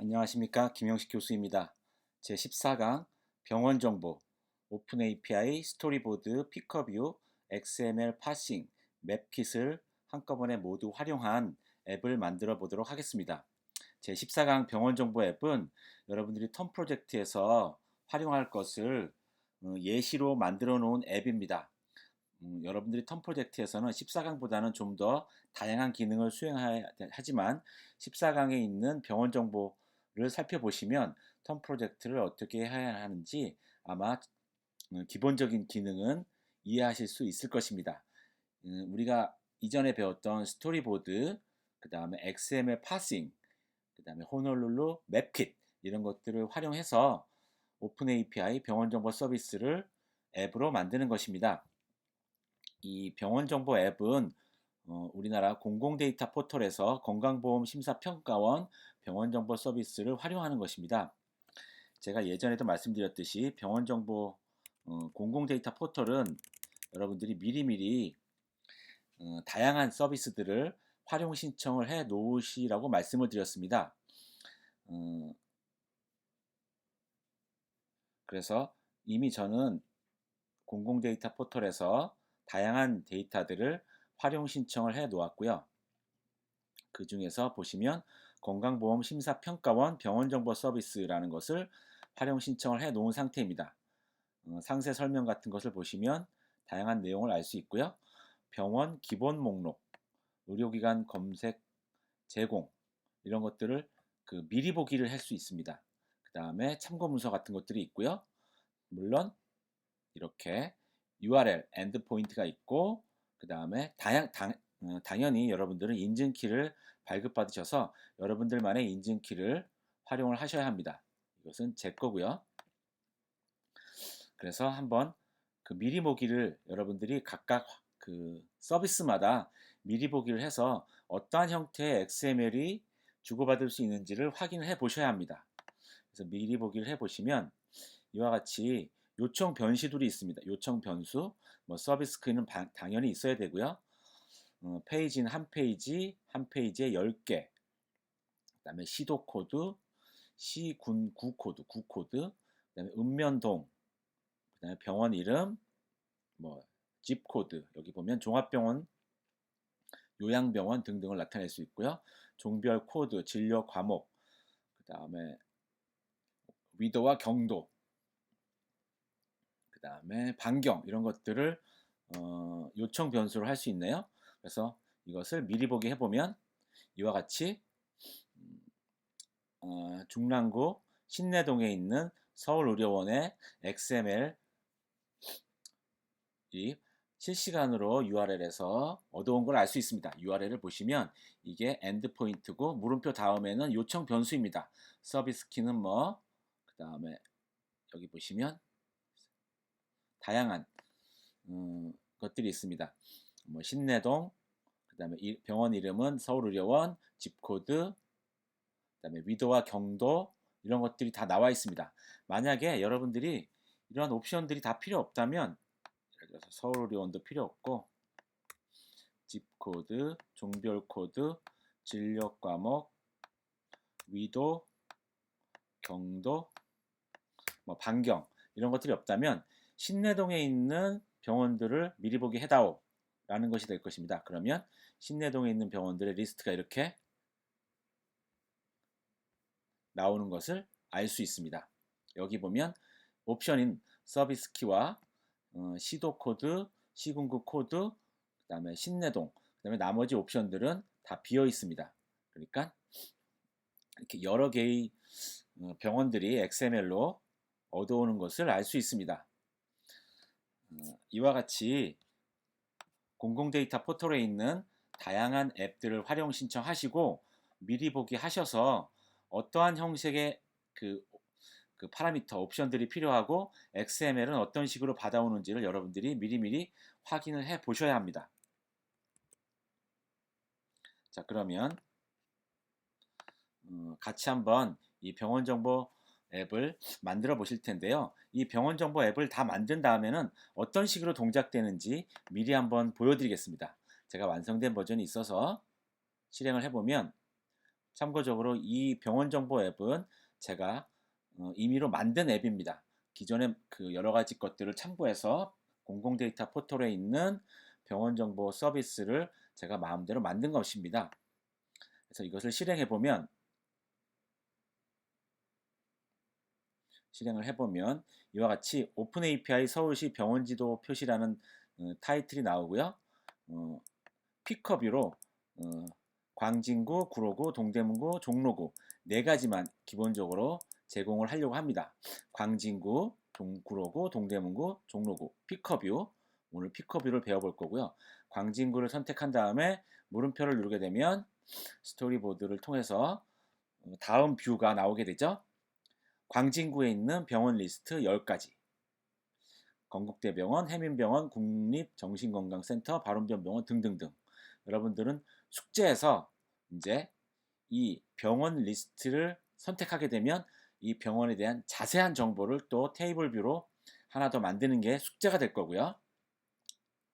안녕하십니까, 김영식 교수입니다. 제14강 병원 정보, 오픈 API, 스토리보드, 피커뷰, XML 파싱, 맵킷을 한꺼번에 모두 활용한 앱을 만들어 보도록 하겠습니다. 제14강 병원 정보 앱은 여러분들이 텀 프로젝트에서 활용할 것을 예시로 만들어 놓은 앱입니다. 여러분들이 텀 프로젝트에서는 14강보다는 좀 더 다양한 기능을 수행해야 하지만 14강에 있는 병원 정보를 살펴보시면 텀 프로젝트를 어떻게 해야 하는지 아마 기본적인 기능은 이해하실 수 있을 것입니다. 우리가 이전에 배웠던 스토리보드, 그 다음에 XML 파싱, 그 다음에 호놀룰루 맵킷 이런 것들을 활용해서 오픈 API 병원 정보 서비스를 앱으로 만드는 것입니다. 이 병원 정보 앱은 우리나라 공공데이터 포털에서 건강보험심사평가원 병원정보 서비스를 활용하는 것입니다. 제가 예전에도 말씀드렸듯이 병원정보 공공데이터 포털은 여러분들이 미리미리 다양한 서비스들을 활용 신청을 해 놓으시라고 말씀을 드렸습니다. 그래서 이미 저는 공공데이터 포털에서 다양한 데이터들을 활용 신청을 해 놓았고요. 그 중에서 보시면 건강보험심사평가원 병원정보 서비스라는 것을 활용 신청을 해 놓은 상태입니다. 상세 설명 같은 것을 보시면 다양한 내용을 알 수 있고요. 병원 기본 목록, 의료기관 검색 제공 이런 것들을 미리 보기를 할 수 있습니다. 그 다음에 참고 문서 같은 것들이 있고요. 물론 이렇게 URL, 엔드포인트가 있고 그 다음에 당연히 여러분들은 인증키를 발급받으셔서 여러분들만의 인증키를 활용을 하셔야 합니다. 이것은 제 거고요. 그래서 한번 미리 보기를 여러분들이 각각 서비스마다 미리 보기를 해서 어떠한 형태의 XML이 주고받을 수 있는지를 확인을 해 보셔야 합니다. 그래서 미리 보기를 해 보시면 이와 같이 요청 변시들이 있습니다. 요청 변수, 서비스 키는 당연히 있어야 되고요. 페이지는 한 페이지, 한 페이지에 10개. 그 다음에 시도 코드, 시군 구 코드, 구 코드. 그 다음에 읍면동, 그 다음에 병원 이름, 집 코드. 여기 보면 종합병원, 요양병원 등등을 나타낼 수 있고요. 종별 코드, 진료 과목, 그 다음에 위도와 경도, 그 다음에 반경 이런 것들을 요청 변수로 할 수 있네요. 그래서 이것을 미리 보기 해보면 이와 같이 중랑구 신내동에 있는 서울의료원의 XML 이 실시간으로 URL에서 얻어온 걸 알 수 있습니다. URL을 보시면 이게 엔드포인트고 물음표 다음에는 요청 변수입니다. 서비스 키는 그 다음에 여기 보시면 다양한 것들이 있습니다. 신내동, 그 다음에 병원 이름은 서울의료원, 집코드, 그 다음에 위도와 경도 이런 것들이 다 나와 있습니다. 만약에 여러분들이 이런 옵션들이 다 필요 없다면 그래서 서울의료원도 필요 없고 집코드, 종별코드, 진료 과목, 위도, 경도, 반경 이런 것들이 없다면 신내동에 있는 병원들을 미리 보기 해다오 라는 것이 될 것입니다. 그러면 신내동에 있는 병원들의 리스트가 이렇게 나오는 것을 알 수 있습니다. 여기 보면 옵션인 서비스 키와 시도 코드, 시군구 코드, 그 다음에 신내동, 그 다음에 나머지 옵션들은 다 비어 있습니다. 그러니까 이렇게 여러 개의 병원들이 XML로 얻어오는 것을 알 수 있습니다. 이와 같이 공공데이터 포털에 있는 다양한 앱들을 활용 신청하시고 미리 보기 하셔서 어떠한 형식의 파라미터 옵션들이 필요하고 XML은 어떤 식으로 받아오는지를 여러분들이 미리미리 확인을 해 보셔야 합니다. 자, 그러면 같이 한번 이 병원 정보 앱을 만들어 보실 텐데요. 이 병원 정보 앱을 다 만든 다음에는 어떤 식으로 동작되는지 미리 한번 보여드리겠습니다. 제가 완성된 버전이 있어서 실행을 해보면 참고적으로 이 병원 정보 앱은 제가 임의로 만든 앱입니다. 기존의 그 여러 가지 것들을 참고해서 공공 데이터 포털에 있는 병원 정보 서비스를 제가 마음대로 만든 것입니다. 그래서 이것을 실행을 해보면 이와 같이 오픈 API 서울시 병원 지도 표시라는 타이틀이 나오고요. 픽업뷰로 광진구, 구로구, 동대문구, 종로구 네 가지만 기본적으로 제공을 하려고 합니다. 광진구, 구로구, 동대문구, 종로구 픽업뷰. 오늘 픽업뷰를 배워볼 거고요. 광진구를 선택한 다음에 물음표를 누르게 되면 스토리보드를 통해서 다음 뷰가 나오게 되죠. 광진구에 있는 병원 리스트 10가지, 건국대병원, 해민병원, 국립정신건강센터, 바른변병원 등등등. 여러분들은 숙제에서 이제 이 병원 리스트를 선택하게 되면 이 병원에 대한 자세한 정보를 또 테이블 뷰로 하나 더 만드는 게 숙제가 될 거고요.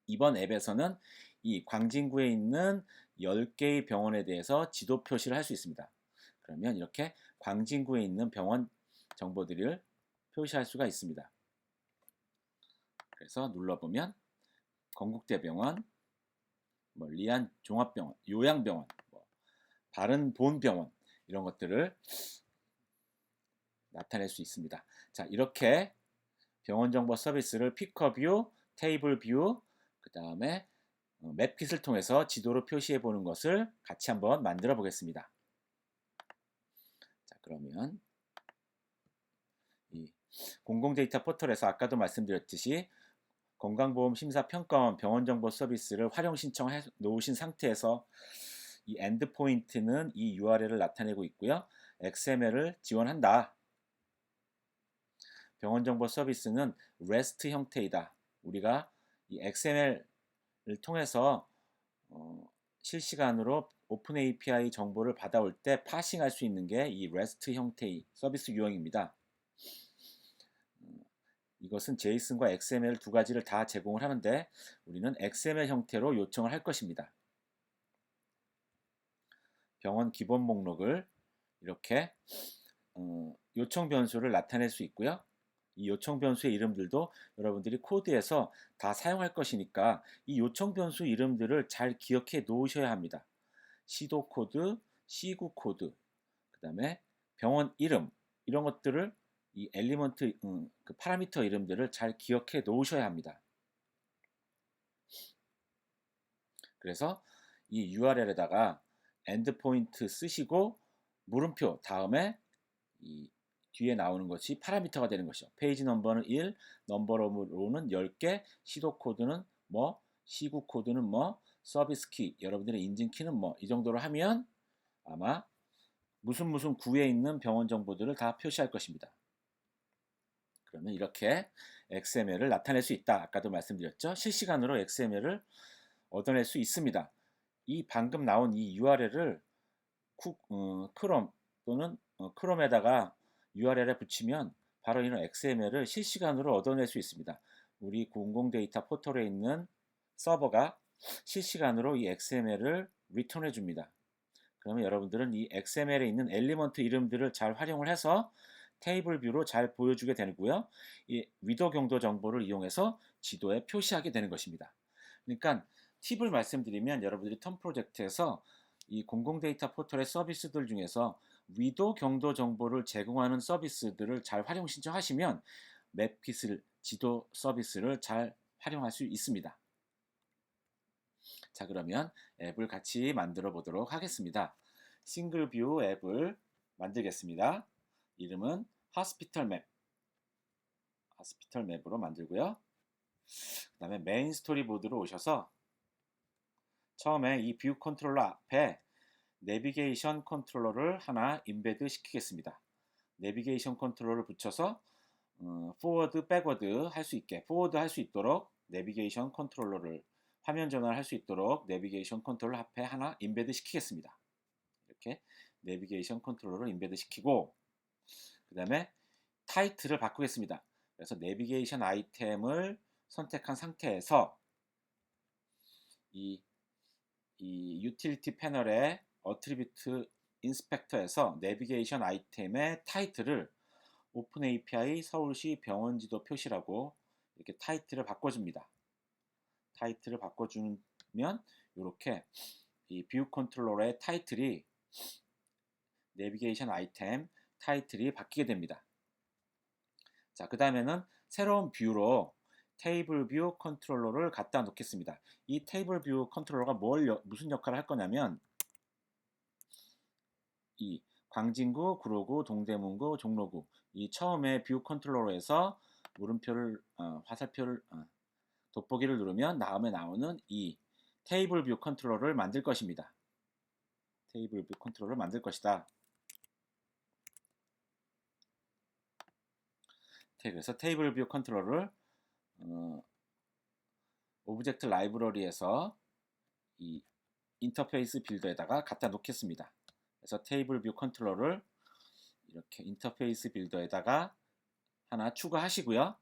이번 앱에서는 이 광진구에 있는 10개의 병원에 대해서 지도 표시를 할 수 있습니다. 그러면 이렇게 광진구에 있는 병원 정보들을 표시할 수가 있습니다. 그래서 눌러보면 건국대병원, 리안 종합병원, 요양병원, 바른본병원 이런 것들을 나타낼 수 있습니다. 자, 이렇게 병원 정보 서비스를 픽업뷰, 테이블 뷰, 그 다음에 맵킷을 통해서 지도로 표시해 보는 것을 같이 한번 만들어 보겠습니다. 자, 그러면 이 공공데이터 포털에서 아까도 말씀드렸듯이 건강보험심사평가원 병원정보 서비스를 활용 신청해 놓으신 상태에서 이 엔드포인트는 이 URL을 나타내고 있고요. XML을 지원한다. 병원정보 서비스는 REST 형태이다. 우리가 이 XML을 통해서 실시간으로 오픈 API 정보를 받아올 때 파싱할 수 있는 게 이 REST 형태의 서비스 유형입니다. 이것은 JSON과 XML 두 가지를 다 제공을 하는데 우리는 XML 형태로 요청을 할 것입니다. 병원 기본 목록을 이렇게 요청 변수를 나타낼 수 있고요. 이 요청 변수의 이름들도 여러분들이 코드에서 다 사용할 것이니까 이 요청 변수 이름들을 잘 기억해 놓으셔야 합니다. 시도 코드, 시구 코드, 그 다음에 병원 이름 이런 것들을 이 엘리먼트 그 파라미터 이름들을 잘 기억해 놓으셔야 합니다. 그래서 이 URL에다가 엔드포인트 쓰시고 물음표 다음에 이 뒤에 나오는 것이 파라미터가 되는 것이죠. 페이지 넘버는 1, 넘버로는 10개, 시도 코드는 뭐, 시구 코드는 뭐, 서비스 키, 여러분들의 인증 키는 뭐, 이 정도로 하면 아마 무슨 구에 있는 병원 정보들을 다 표시할 것입니다. 그러면 이렇게 XML을 나타낼 수 있다. 아까도 말씀드렸죠. 실시간으로 XML을 얻어낼 수 있습니다. 이 방금 나온 이 URL을 크롬 또는 크롬에다가 URL에 붙이면 바로 이런 XML을 실시간으로 얻어낼 수 있습니다. 우리 공공 데이터 포털에 있는 서버가 실시간으로 이 XML을 리턴해 줍니다. 그러면 여러분들은 이 XML에 있는 엘리먼트 이름들을 잘 활용을 해서 테이블 뷰로 잘 보여주게 되고요. 이 위도 경도 정보를 이용해서 지도에 표시하게 되는 것입니다. 그러니까 팁을 말씀드리면 여러분들이 턴 프로젝트에서 이 공공 데이터 포털의 서비스들 중에서 위도 경도 정보를 제공하는 서비스들을 잘 활용 신청하시면 맵킷을 지도 서비스를 잘 활용할 수 있습니다. 자, 그러면 앱을 같이 만들어 보도록 하겠습니다. 싱글 뷰 앱을 만들겠습니다. 이름은 호스피털 맵으로 만들고요. 그 다음에 메인 스토리보드로 오셔서 처음에 이 뷰 컨트롤러 앞에 내비게이션 컨트롤러를 하나 임베드 시키겠습니다. 내비게이션 컨트롤러를 붙여서 포워드, 백워드 할 수 있게, 포워드 할 수 있도록 내비게이션 컨트롤러를 화면 전환을 할 수 있도록 내비게이션 컨트롤러 앞에 하나 임베드 시키겠습니다. 이렇게 내비게이션 컨트롤러를 임베드 시키고 그 다음에 타이틀을 바꾸겠습니다. 그래서 내비게이션 아이템을 선택한 상태에서 이 유틸리티 패널에 어트리뷰트 인스펙터에서 내비게이션 아이템의 타이틀을 오픈 API 서울시 병원지도 표시라고 이렇게 타이틀을 바꿔줍니다. 타이틀을 바꿔주면 이렇게 이 뷰 컨트롤러의 타이틀이 내비게이션 아이템 타이틀이 바뀌게 됩니다. 자, 그 다음에는 새로운 뷰로 테이블 뷰 컨트롤러를 갖다 놓겠습니다. 이 테이블 뷰 컨트롤러가 무슨 역할을 할 거냐면 이 광진구, 구로구, 동대문구, 종로구 이 처음에 뷰 컨트롤러에서 물음표를 화살표를 돋보기를 누르면 다음에 나오는 이 테이블 뷰 컨트롤러를 만들 것입니다. 테이블 뷰 컨트롤러를 만들 것이다. 그래서 테이블 뷰 컨트롤러를 오브젝트 라이브러리에서 이 인터페이스 빌더에다가 갖다 놓겠습니다. 그래서 테이블 뷰 컨트롤러를 이렇게 인터페이스 빌더에다가 하나 추가하시고요.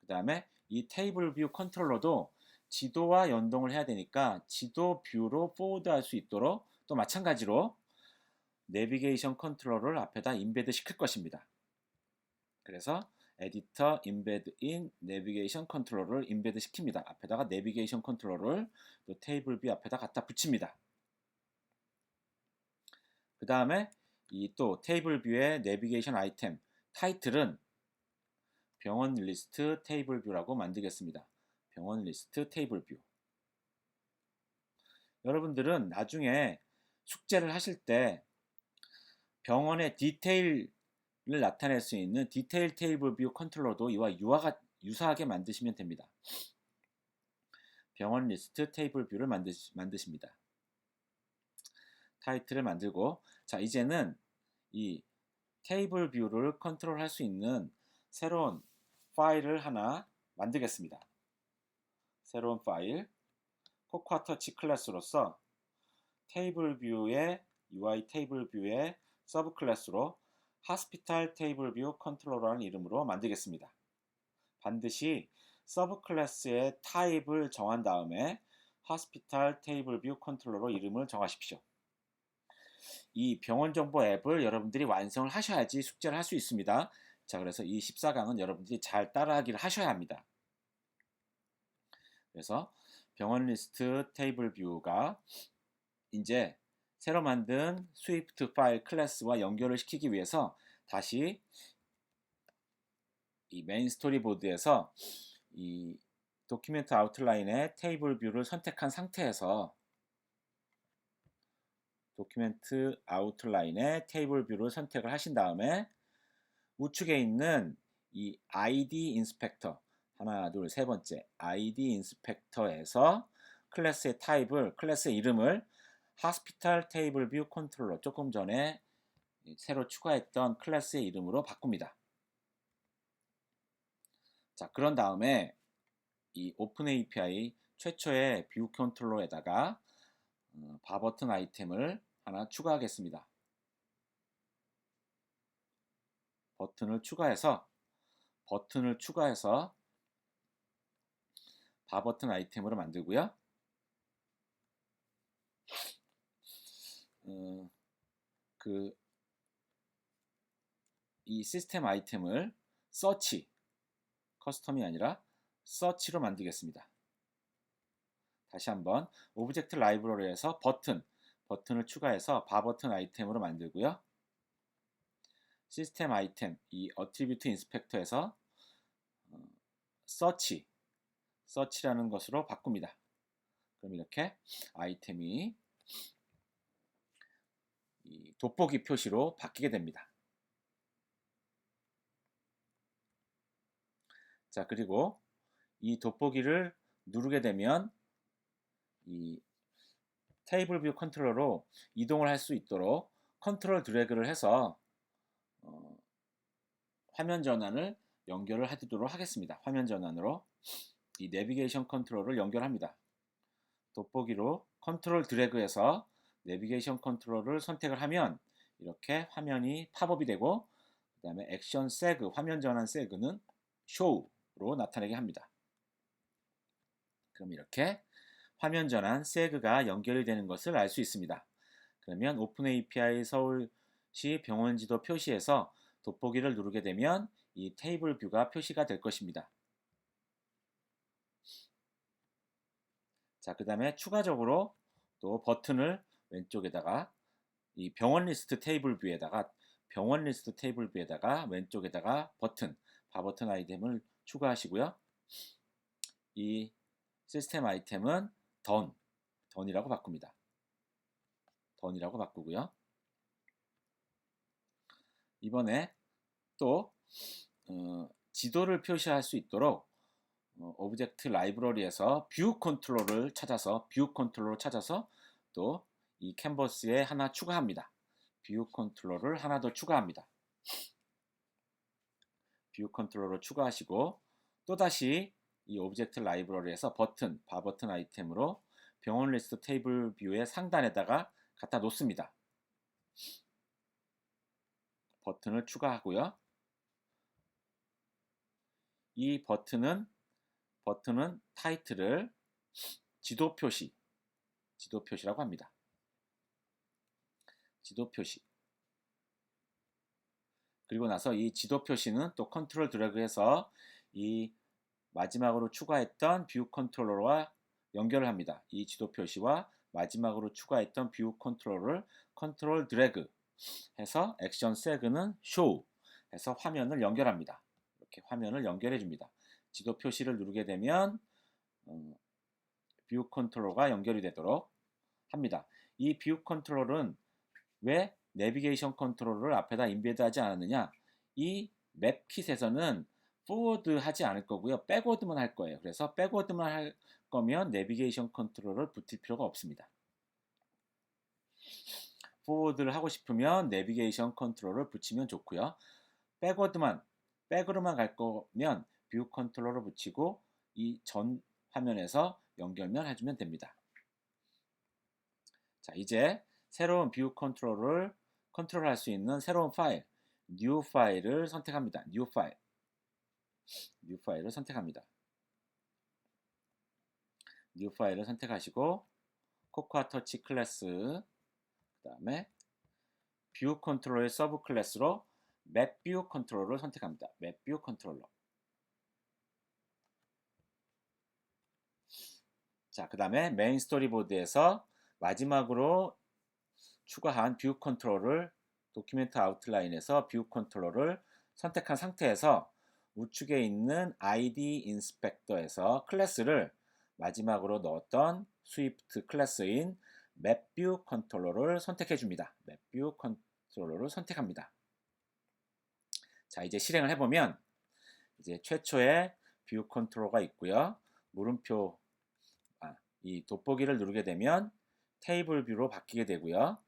그 다음에 이 테이블 뷰 컨트롤러도 지도와 연동을 해야 되니까 지도 뷰로 포워드할 수 있도록 또 마찬가지로 내비게이션 컨트롤러를 앞에다 임베드 시킬 것입니다. 그래서 에디터 임베드 인 내비게이션 컨트롤러를 임베드 시킵니다. 앞에다가 내비게이션 컨트롤러를 또 테이블 뷰 앞에다 갖다 붙입니다. 그 다음에 이 또 테이블 뷰의 내비게이션 아이템 타이틀은 병원 리스트 테이블 뷰라고 만들겠습니다. 병원 리스트 테이블 뷰. 여러분들은 나중에 숙제를 하실 때 병원의 디테일을 나타낼 수 있는 디테일 테이블 뷰 컨트롤러도 이와 유사하게 만드시면 됩니다. 병원 리스트 테이블 뷰를 만드십니다. 타이틀을 만들고, 자, 이제는 이 테이블 뷰를 컨트롤할 수 있는 새로운 파일을 하나 만들겠습니다. 새로운 파일 코코아 터치 클래스로서 테이블 뷰의 UI 테이블 뷰의 서브 클래스로 하스피탈 테이블 뷰 컨트롤러라는 이름으로 만들겠습니다. 반드시 서브 클래스의 타입을 정한 다음에 하스피탈 테이블 뷰 컨트롤러 이름을 정하십시오. 이 병원 정보 앱을 여러분들이 완성을 하셔야지 숙제를 할 수 있습니다. 자, 그래서 이 14강은 여러분들이 잘 따라하기를 하셔야 합니다. 그래서 병원 리스트 테이블 뷰가 이제 새로 만든 스위프트 파일 클래스와 연결을 시키기 위해서 다시 이 메인 스토리보드에서 이 도큐멘트 아웃라인의 테이블 뷰를 선택한 상태에서 도큐멘트 아웃라인의 테이블 뷰를 선택을 하신 다음에 우측에 있는 이 ID 인스펙터 하나, 둘, 세 번째 ID 인스펙터에서 클래스의 타입을 클래스의 이름을 하스피탈 테이블 뷰 컨트롤러 조금 전에 새로 추가했던 클래스의 이름으로 바꿉니다. 자, 그런 다음에 이 오픈 API 최초의 뷰 컨트롤러에다가 바 버튼 아이템을 하나 추가하겠습니다. 버튼을 추가해서 바 버튼 아이템으로 만들고요. 이 시스템 아이템을 서치, 커스텀이 아니라 서치로 만들겠습니다. 다시 한번 오브젝트 라이브러리에서 버튼을 추가해서 바 버튼 아이템으로 만들고요. 시스템 아이템, 이 어트리뷰트 인스펙터에서 서치라는 것으로 바꿉니다. 그럼 이렇게 아이템이 이 돋보기 표시로 바뀌게 됩니다. 자, 그리고 이 돋보기를 누르게 되면 이 테이블 뷰 컨트롤러로 이동을 할 수 있도록 컨트롤 드래그를 해서 화면 전환을 연결을 하도록 하겠습니다. 화면 전환으로 이 내비게이션 컨트롤을 연결합니다. 돋보기로 컨트롤 드래그해서 내비게이션 컨트롤을 선택을 하면 이렇게 화면이 팝업이 되고 그 다음에 액션 세그, 화면 전환 세그는 show로 나타내게 합니다. 그럼 이렇게 화면 전환 세그가 연결이 되는 것을 알 수 있습니다. 그러면 오픈 API 서울시 병원지도 표시에서 돋보기를 누르게 되면 이 테이블 뷰가 표시가 될 것입니다. 자, 그 다음에 추가적으로 또 버튼을 왼쪽에다가 이 병원 리스트 테이블 뷰에다가 왼쪽에다가 버튼, 바버튼 아이템을 추가하시고요. 이 시스템 아이템은 던이라고 바꿉니다. 던이라고 바꾸고요. 이번에 또 지도를 표시할 수 있도록 오브젝트 라이브러리에서 뷰 컨트롤을 찾아서 또 이 캔버스에 하나 추가합니다. 뷰 컨트롤을 하나 더 추가합니다. 뷰 컨트롤을 추가하시고 또다시 이 오브젝트 라이브러리에서 바버튼 아이템으로 병원 리스트 테이블 뷰의 상단에다가 갖다 놓습니다. 버튼을 추가하고요. 이 버튼은 타이틀을 지도 표시라고 합니다. 지도 표시. 그리고 나서 이 지도 표시는 또 컨트롤 드래그해서 이 마지막으로 추가했던 뷰 컨트롤러와 연결을 합니다. 이 지도 표시와 마지막으로 추가했던 뷰 컨트롤을 컨트롤 드래그 해서 액션 세그는 쇼 해서 화면을 연결합니다. 이렇게 화면을 연결해 줍니다. 지도 표시를 누르게 되면 뷰 컨트롤러가 연결이 되도록 합니다. 이 뷰 컨트롤은 왜 내비게이션 컨트롤을 앞에다 인베드하지 않았느냐? 이 맵킷에서는 포워드 하지 않을 거고요. 백워드만 할 거예요. 그래서 백워드만 할 거면 내비게이션 컨트롤을 붙일 필요가 없습니다. 포워드를 하고 싶으면 내비게이션 컨트롤을 붙이면 좋고요. 백으로만 갈 거면 뷰 컨트롤을 붙이고 이 전 화면에서 연결만 해주면 됩니다. 자, 이제 새로운 뷰 컨트롤을 컨트롤할 수 있는 새로운 파일, 뉴 파일을 선택합니다. 뉴 파일을 선택합니다. 뉴 파일을 선택하시고 코코아 터치 클래스, 그 다음에 뷰 컨트롤의 서브 클래스로 맵 뷰 컨트롤을 선택합니다. 맵 뷰 컨트롤러. 자, 그 다음에 메인 스토리보드에서 마지막으로 추가한 뷰 컨트롤을 도큐멘트 아웃라인에서 뷰 컨트롤을 선택한 상태에서 우측에 있는 ID 인스펙터에서 클래스를 마지막으로 넣었던 스위프트 클래스인 맵뷰 컨트롤러를 선택해 줍니다. 맵뷰 컨트롤러를 선택합니다. 자, 이제 실행을 해보면 이제 최초의 뷰 컨트롤러가 있고요. 물음표 이 돋보기를 누르게 되면 테이블 뷰로 바뀌게 되고요.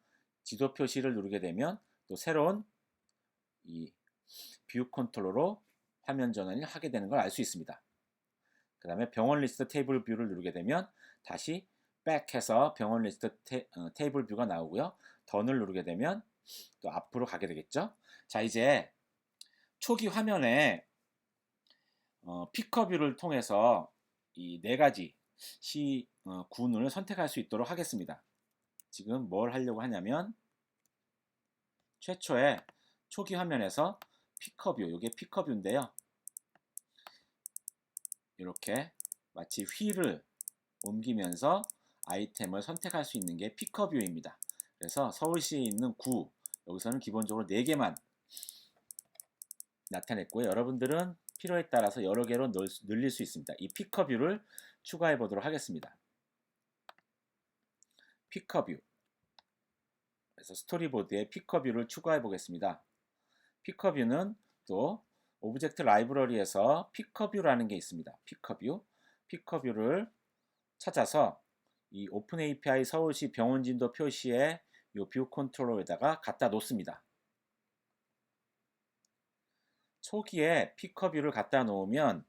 지도 표시를 누르게 되면 또 새로운 이 뷰 컨트롤러로 화면 전환을 하게 되는 걸 알 수 있습니다. 그 다음에 병원 리스트 테이블 뷰를 누르게 되면 다시 백해서 병원 리스트 테이블 뷰가 나오고요. 던을 누르게 되면 또 앞으로 가게 되겠죠. 자, 이제 초기 화면에 피커뷰를 통해서 이 네 가지 군을 선택할 수 있도록 하겠습니다. 지금 뭘 하려고 하냐면 최초의 초기 화면에서 피커뷰, 이게 피커뷰인데요. 이렇게 마치 휠을 옮기면서 아이템을 선택할 수 있는 게 피커뷰입니다. 그래서 서울시에 있는 구, 여기서는 기본적으로 4개만 나타냈고요. 여러분들은 필요에 따라서 여러 개로 늘릴 수 있습니다. 이 피커뷰를 추가해 보도록 하겠습니다. 피커뷰. 그래서 스토리보드에 피커뷰를 추가해 보겠습니다. 피커뷰는 또 오브젝트 라이브러리에서 피커뷰라는 게 있습니다. 피커뷰를 찾아서 이 오픈 API 서울시 병원 진도 표시에 이 뷰 컨트롤러에다가 갖다 놓습니다. 초기에 피커뷰를 갖다 놓으면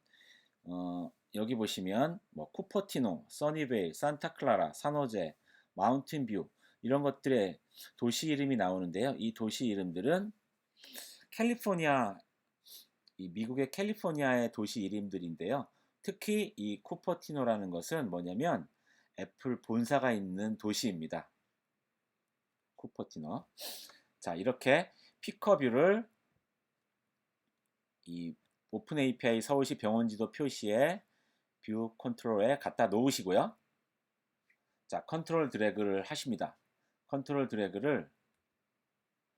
여기 보시면 뭐 쿠퍼티노, 써니베일, 산타클라라, 산호제, 마운틴뷰 이런 것들의 도시 이름이 나오는데요. 이 도시 이름들은 미국의 캘리포니아의 도시 이름들인데요. 특히 이 쿠퍼티노라는 것은 뭐냐면 애플 본사가 있는 도시입니다. 쿠퍼티너. 자, 이렇게 피커뷰를 이 오픈 API 서울시 병원지도 표시에 뷰 컨트롤에 갖다 놓으시고요. 자, 컨트롤 드래그를 하십니다. 컨트롤 드래그를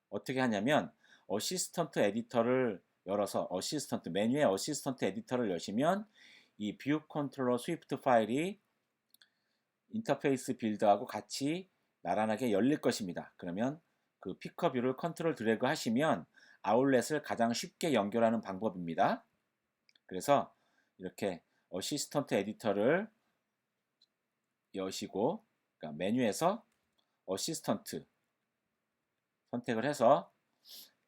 어떻게 하냐면 어시스턴트 에디터를 열어서 메뉴의 어시스턴트 에디터를 여시면 이 뷰 컨트롤러 스위프트 파일이 인터페이스 빌드하고 같이 나란하게 열릴 것입니다. 그러면 그 피커뷰를 컨트롤 드래그 하시면 아울렛을 가장 쉽게 연결하는 방법입니다. 그래서 이렇게 어시스턴트 에디터를 여시고, 그러니까 메뉴에서 어시스턴트 선택을 해서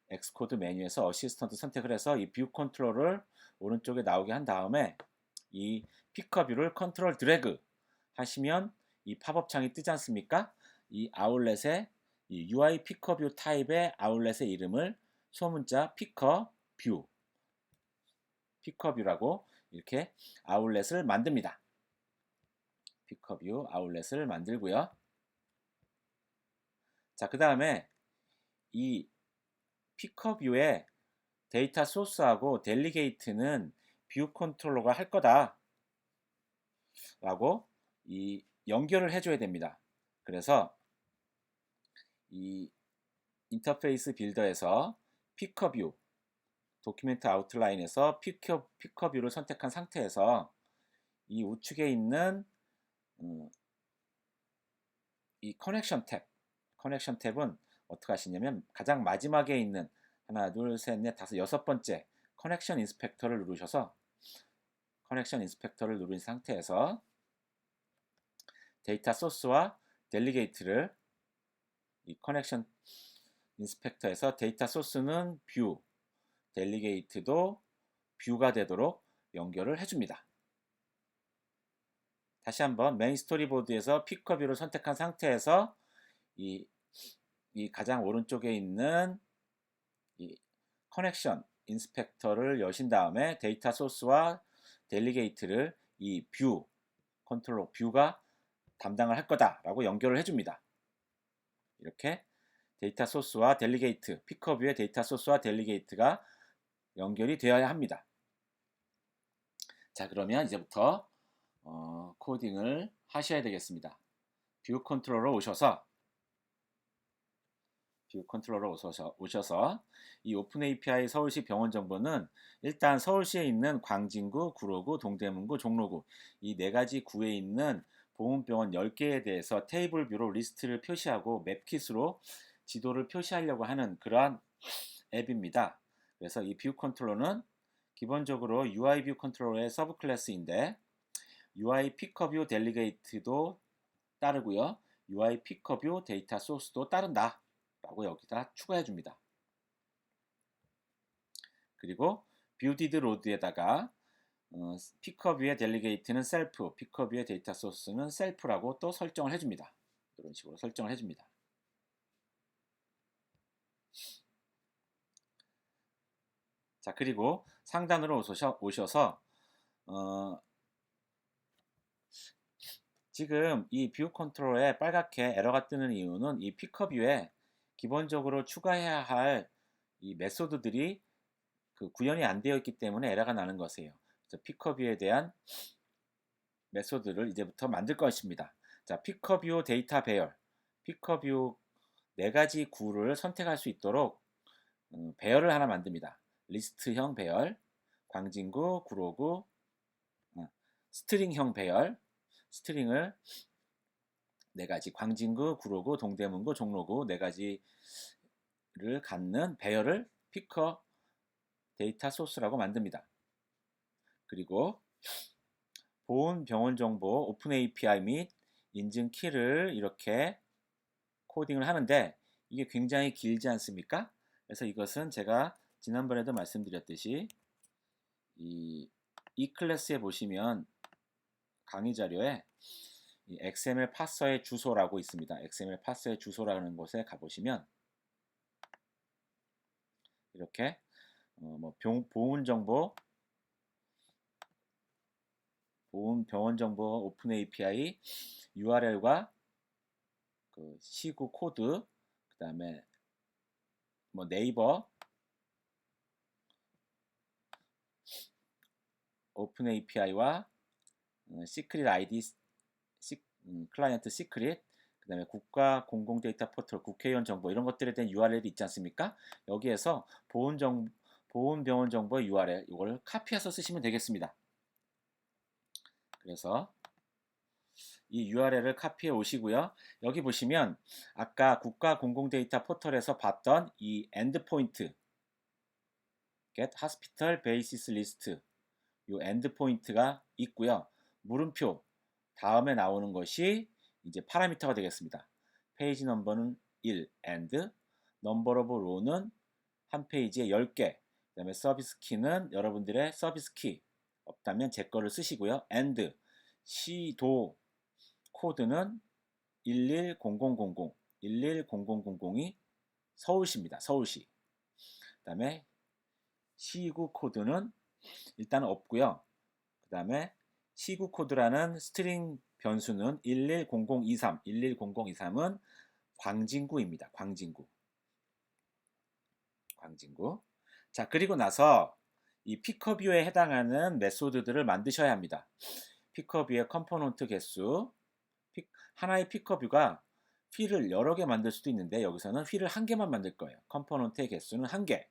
엑스코드 메뉴에서 어시스턴트 선택을 해서 이 뷰 컨트롤을 오른쪽에 나오게 한 다음에 이 피커뷰를 컨트롤 드래그 하시면 이 팝업 창이 뜨지 않습니까? 이 아울렛의 이 UI 피커뷰 타입의 아울렛의 이름을 소문자 피커뷰라고 이렇게 아울렛을 만듭니다. 피커뷰 아울렛을 만들고요. 자, 그 다음에 이 피커뷰의 데이터 소스하고 델리게이트는 뷰 컨트롤러가 할 거다 라고 이 연결을 해줘야 됩니다. 그래서 이 인터페이스 빌더에서 피커뷰 도큐멘트 아웃라인에서 피커뷰를 선택한 상태에서 이 우측에 있는 이 커넥션 탭은 어떻게 하시냐면 가장 마지막에 있는 하나, 둘, 셋, 넷, 다섯, 여섯 번째 커넥션 인스펙터를 누르셔서 커넥션 인스펙터를 누른 상태에서 데이터 소스와 델리게이트를 이 커넥션 인스펙터에서 데이터 소스는 뷰, 델리게이트도 뷰가 되도록 연결을 해줍니다. 다시 한번 메인 스토리보드에서 피커뷰를 선택한 상태에서 이 가장 오른쪽에 있는 이 커넥션 인스펙터를 여신 다음에 데이터 소스와 델리게이트를 이 컨트롤러 뷰가 담당을 할 거다라고 연결을 해줍니다. 이렇게 데이터 소스와 델리게이트, 피커뷰의 데이터 소스와 델리게이트가 연결이 되어야 합니다. 자, 그러면 이제부터 코딩을 하셔야 되겠습니다. 뷰 컨트롤러 오셔서 이 오픈 API 서울시 병원 정보는 일단 서울시에 있는 광진구, 구로구, 동대문구, 종로구 이 네 가지 구에 있는 보훈병원 10개에 대해서 테이블 뷰로 리스트를 표시하고 맵킷으로 지도를 표시하려고 하는 그러한 앱입니다. 그래서 이 뷰 컨트롤러는 기본적으로 UI 뷰 컨트롤러의 서브 클래스인데 UI 피커뷰 델리게이트도 따르고요. UI 피커뷰 데이터 소스도 따른다 라고 여기다 추가해 줍니다. 그리고 뷰디드 로드에다가 피커뷰의 델리게이트는 셀프, 피커뷰의 데이터 소스는 셀프라고 또 설정을 해줍니다. 이런 식으로 설정을 해줍니다. 자, 그리고 상단으로 오셔서 지금 이 뷰 컨트롤에 빨갛게 에러가 뜨는 이유는 이 피커뷰에 기본적으로 추가해야 할 이 메소드들이 그 구현이 안 되어 있기 때문에 에러가 나는 것이에요. 그래서 피커뷰에 대한 메소드를 이제부터 만들 것입니다. 자, 피커뷰 데이터 배열, 피커뷰 네 가지 구를 선택할 수 있도록 배열을 하나 만듭니다. 리스트형 배열, 광진구, 구로구, 스트링형 배열, 스트링을 네 가지 광진구, 구로구, 동대문구, 종로구 네 가지를 갖는 배열을 피커 데이터 소스라고 만듭니다. 그리고 보훈 병원 정보 오픈 API 및 인증 키를 이렇게 코딩을 하는데 이게 굉장히 길지 않습니까? 그래서 이것은 제가 지난번에도 말씀드렸듯이 이 클래스에 보시면 강의 자료에 이 XML 파서의 주소라고 있습니다. XML 파서의 주소라는 곳에 가보시면 이렇게 보훈 병원 정보 오픈 API URL과 그 시구 코드, 그 다음에 뭐 네이버, 오픈 API와 시크릿 아이디, 클라이언트 시크릿, 그 다음에 국가 공공 데이터 포털, 국회의원 정보 이런 것들에 대한 URL이 있지 않습니까? 여기에서 보훈병원 정보의 URL 이걸 카피해서 쓰시면 되겠습니다. 그래서 이 URL을 카피해 오시고요. 여기 보시면 아까 국가 공공 데이터 포털에서 봤던 이 엔드포인트 get hospital basis list 이 엔드포인트가 있고요. 물음표 다음에 나오는 것이 이제 파라미터가 되겠습니다. 페이지 넘버는 1 and number of row는 한 페이지에 10개, 그 다음에 서비스 키는 여러분들의 서비스 키 없다면 제 거를 쓰시고요. and 시도 코드는 110000 110000이 서울시입니다. 서울시. 그 다음에 시구 코드는 일단 없고요. 그 다음에 시구 코드라는 스트링 변수는 110023 110023은 광진구입니다. 광진구. 자, 그리고 나서 이 피커뷰에 해당하는 메소드들을 만드셔야 합니다. 피커뷰의 컴포넌트 개수, 하나의 피커뷰가 휠을 여러 개 만들 수도 있는데 여기서는 휠을 한 개만 만들 거예요. 컴포넌트의 개수는 한 개.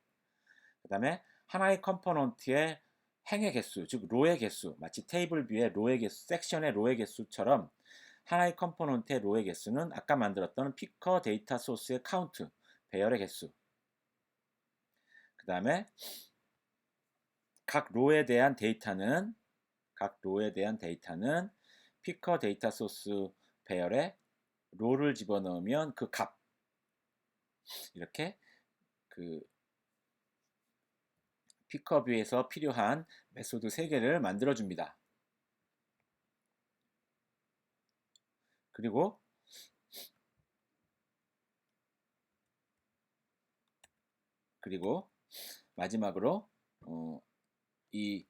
그 다음에 하나의 컴포넌트의 행의 개수, 즉 로의 개수, 마치 테이블 뷰의 로의 개수, 섹션의 로의 개수처럼 하나의 컴포넌트의 로의 개수는 아까 만들었던 피커 데이터 소스의 카운트, 배열의 개수. 그 다음에 각 로에 대한 데이터는 피커 데이터 소스 배열에 로를 집어넣으면 그 값. 이렇게 그 피커뷰에서 필요한 메소드 3개를 만들어 줍니다. 그리고 마지막으로 이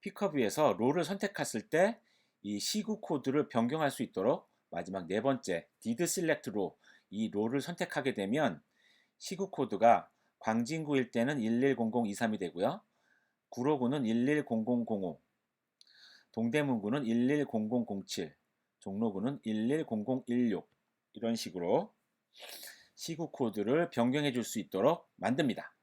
피커뷰에서 롤을 선택했을 때 이 시구 코드를 변경할 수 있도록 마지막 네 번째 did select row 이 롤을 선택하게 되면 시구 코드가 광진구일 때는 110023이 되고요. 구로구는 110005, 동대문구는 110007, 종로구는 110016 이런 식으로 시구 코드를 변경해 줄 수 있도록 만듭니다.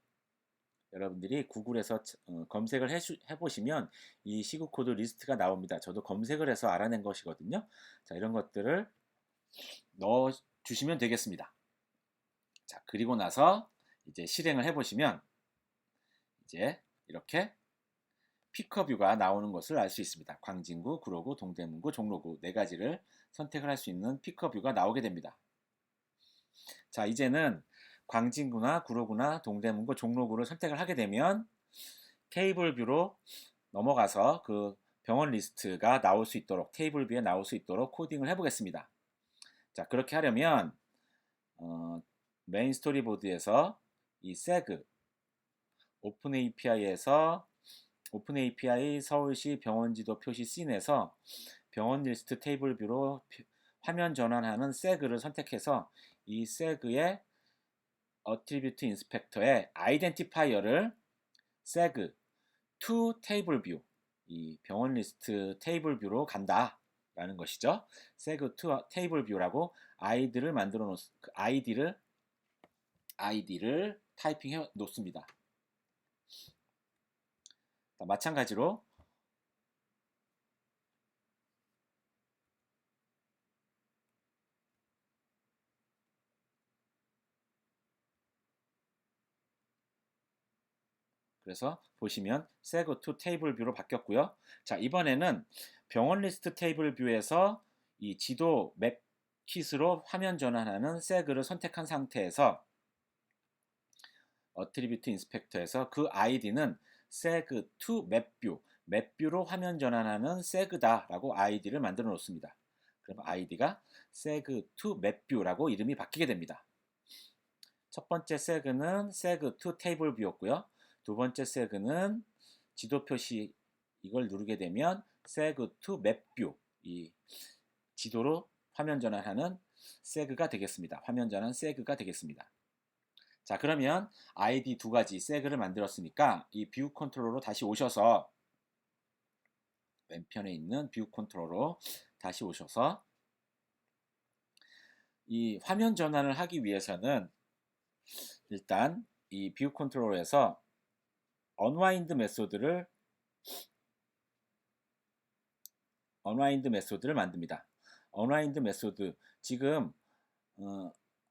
여러분들이 구글에서 검색을 해보시면 이 시구 코드 리스트가 나옵니다. 저도 검색을 해서 알아낸 것이거든요. 자, 이런 것들을 넣어 주시면 되겠습니다. 자, 그리고 나서 이제 실행을 해보시면 이제 이렇게 피커뷰가 나오는 것을 알 수 있습니다. 광진구, 구로구, 동대문구, 종로구 네 가지를 선택을 할 수 있는 피커뷰가 나오게 됩니다. 자, 이제는 광진구나 구로구나 동대문구, 종로구를 선택을 하게 되면 테이블 뷰로 넘어가서 그 병원 리스트가 나올 수 있도록 테이블 뷰에 나올 수 있도록 코딩을 해보겠습니다. 자, 그렇게 하려면 메인 스토리보드에서 이 세그 오픈 API에서 오픈 API 서울시 병원 지도 표시 씬에서 병원 리스트 테이블 뷰로 화면 전환하는 세그를 선택해서 이 세그의 어트리뷰트 인스펙터의 아이덴티파이어를 seg to table view 이 병원 리스트 테이블 뷰로 간다 라는 것이죠. seg to table view라고 아이디를 만들어 놓 아이디를 타이핑해 놓습니다. 마찬가지로 그래서 보시면 seg to table view로 바뀌었고요. 자, 이번에는 병원 리스트 테이블 뷰에서 이 지도 맵 킷으로 화면 전환하는 seg를 선택한 상태에서 어트리뷰트 인스펙터에서 그 아이디는 seg to map view, 맵 뷰로 화면 전환하는 seg다라고 아이디를 만들어 놓습니다. 그럼 아이디가 seg to map view라고 이름이 바뀌게 됩니다. 첫 번째 seg는 seg to table view였고요. 두 번째 seg는 지도 표시 이걸 누르게 되면 seg to map view 이 지도로 화면 전환하는 세그가 되겠습니다. 화면 전환 세그가 되겠습니다. 자, 그러면 아이디 두 가지 세그를 만들었으니까 이 뷰 컨트롤러로 다시 오셔서 왼편에 있는 뷰 컨트롤러로 다시 오셔서 이 화면 전환을 하기 위해서는 일단 이 뷰 컨트롤러에서 언와인드 메소드를 만듭니다. 언와인드 메소드 지금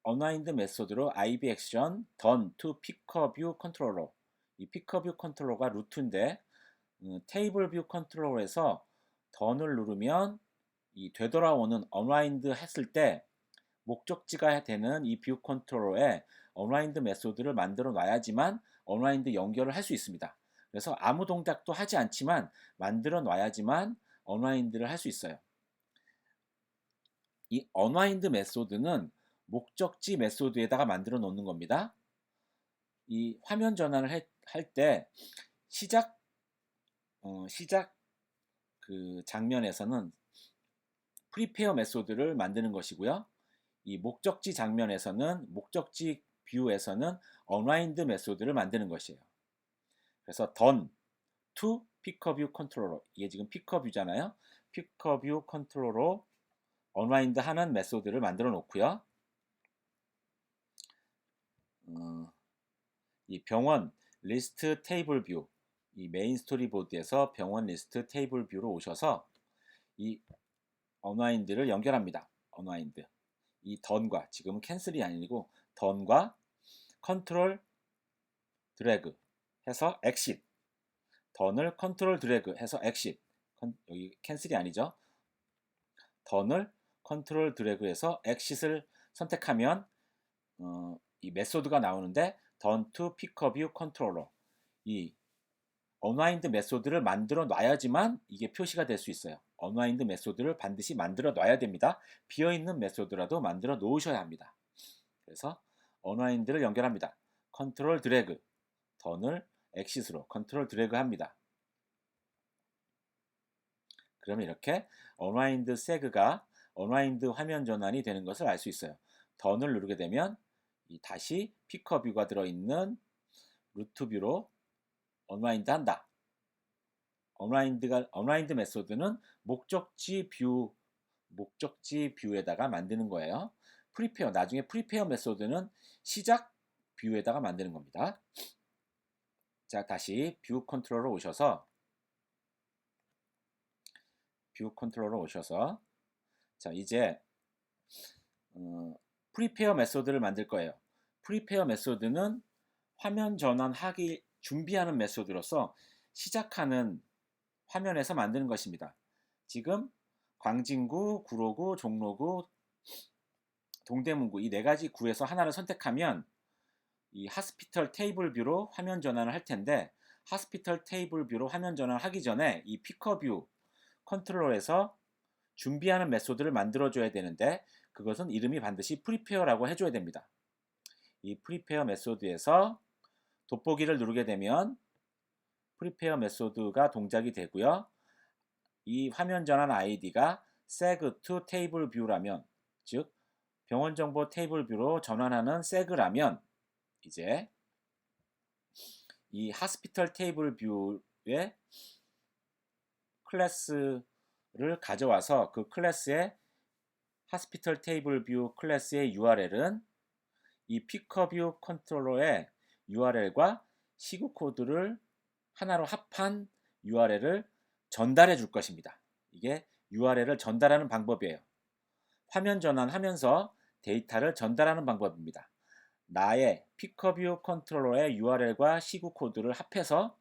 언와인드 메소드로 IB 액션 done to picker view 컨트롤러 이 picker view 컨트롤러가 루트인데 테이블 뷰 컨트롤러에서 done을 누르면 이 되돌아오는 언와인드 했을 때 목적지가 되는 이 뷰 컨트롤러에 언와인드 메소드를 만들어 놔야지만 언와인드 연결을 할 수 있습니다. 그래서 아무 동작도 하지 않지만 만들어 놔야지만 언와인드를 할 수 있어요. 이 언와인드 메소드는 목적지 메소드에다가 만들어 놓는 겁니다. 이 화면 전환을 할 때 시작 그 장면에서는 프리페어 메소드를 만드는 것이고요. 이 목적지 장면에서는 목적지 뷰에서는 언와인드 메소드를 만드는 것이에요. 그래서 done to picker view 컨트롤러 이게 지금 picker view잖아요. picker view 컨트롤러 언와인드 하는 메소드를 만들어 놓고요. 이 병원 리스트 테이블 뷰 이 메인 스토리보드에서 병원 리스트 테이블 뷰로 오셔서 이 언와인드를 연결합니다. 언와인드 이 done과 지금은 캔슬이 아니고 done과 컨트롤 드래그 해서 exit done을 컨트롤 드래그 해서 exit 여기 캔슬이 아니죠. done을 컨트롤 드래그해서 exit을 선택하면 이 메소드가 나오는데 done to picker view controller 이 언와인드 메소드를 만들어 놔야지만 이게 표시가 될 수 있어요. 언와인드 메소드를 반드시 만들어 놔야 됩니다. 비어있는 메소드라도 만들어 놓으셔야 합니다. 그래서 언와인드를 연결합니다. 컨트롤 드래그 done을 exit으로 컨트롤 드래그 합니다. 그러면 이렇게 언와인드 세그가 언와인드 화면 전환이 되는 것을 알 수 있어요. done을 누르게 되면 다시 피커 뷰가 들어있는 루트 뷰로 언와인드 한다. 언와인드 메소드는 목적지 뷰에다가 만드는 거예요. 프리페어 나중에 프리페어 메소드는 시작 뷰에다가 만드는 겁니다. 자, 다시 뷰 컨트롤러 오셔서 자, 이제 프리페어 메소드를 만들 거예요. 프리페어 메소드는 화면 전환하기 준비하는 메소드로서 시작하는 화면에서 만드는 것입니다. 지금 광진구, 구로구, 종로구, 동대문구 이 네 가지 구에서 하나를 선택하면 이 하스피털 테이블 뷰로 화면 전환을 할 텐데 하스피털 테이블 뷰로 화면 전환을 하기 전에 이 피커 뷰 컨트롤러에서 준비하는 메소드를 만들어 줘야 되는데 그것은 이름이 반드시 프리페어라고 해줘야 됩니다. 이 프리페어 메소드에서 돋보기를 누르게 되면 프리페어 메소드가 동작이 되고요. 이 화면 전환 아이디가 seg to table view라면 즉 병원 정보 테이블 뷰로 전환하는 seg라면 이제 이 하스피털 테이블 뷰의 클래스를 가져와서 그 클래스의 하스피털 테이블 뷰 클래스의 URL은 이 피커뷰 컨트롤러의 URL과 시구 코드를 하나로 합한 URL을 전달해 줄 것입니다. 이게 URL을 전달하는 방법이에요. 화면 전환하면서 데이터를 전달하는 방법입니다. 나의 피커뷰 컨트롤러의 URL과 시구 코드를 합해서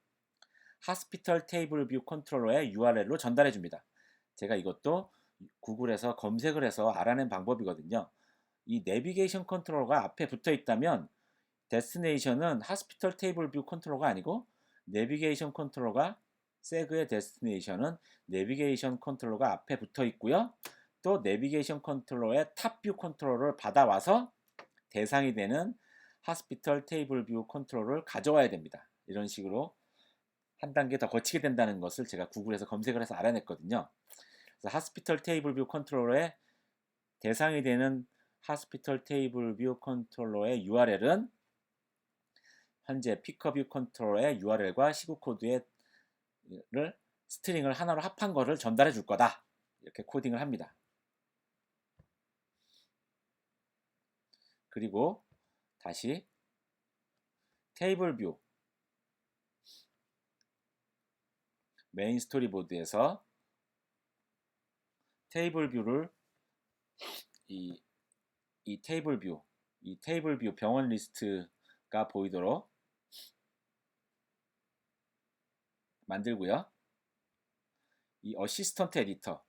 하스피털 테이블 뷰 컨트롤러의 URL로 전달해 줍니다. 제가 이것도 구글에서 검색을 해서 알아낸 방법이거든요. 이 내비게이션 컨트롤러가 앞에 붙어 있다면 데스티네이션은 하스피털 테이블 뷰 컨트롤러가 아니고 내비게이션 컨트롤러가 세그의 데스티네이션은 내비게이션 컨트롤러가 앞에 붙어 있고요. 또 내비게이션 컨트롤러의 탑 뷰 컨트롤러를 받아와서 대상이 되는 하스피털 테이블 뷰 컨트롤러를 가져와야 됩니다. 이런 식으로 한 단계 더 거치게 된다는 것을 제가 구글에서 검색을 해서 알아냈거든요. 그래서 하스피털 테이블 뷰 컨트롤러의 대상이 되는 hospital table view 컨트롤러의 URL은 현재 픽업뷰 컨트롤러의 URL과 시국 코드를 스트링을 하나로 합한 거를 전달해 줄 거다. 이렇게 코딩을 합니다. 그리고 다시 테이블 뷰 메인 스토리보드에서 테이블 뷰를 이 테이블 뷰 병원 리스트가 보이도록 만들고요. 이 어시스턴트 에디터